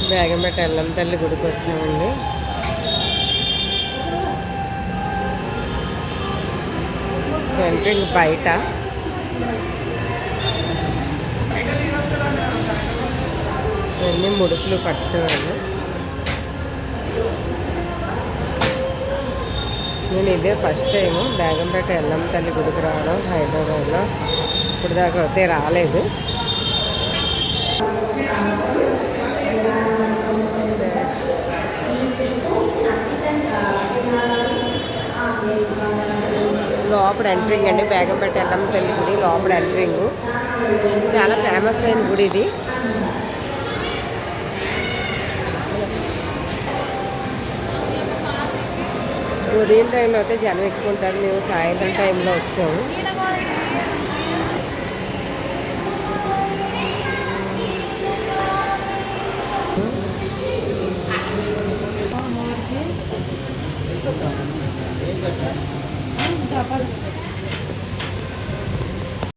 బేగంపేట ఎల్లమ్మ తల్లి గుడికి వచ్చామండి. ఎంట్రింగ్ బయట అన్నీ ముడుపులు కట్టుకున్నాను. నేను ఇదే ఫస్ట్ టైము బేగంపేట ఎల్లమ్మ తల్లి గుడికి రావడం హైదరాబాద్లో. ఇప్పుడు దాకా అయితే రాలేదు. లోపల ఎంట్రింగ్ అండి, బేగంపేట ఎల్లమ్మ తల్లి గుడి లోపల ఎంట్రింగ్. చాలా ఫేమస్ అయిన గుడి ఇది. ఉదయం టైంలో అయితే జనం ఎక్కువ ఉంటారు. మేము సాయంత్రం టైంలో వచ్చాము.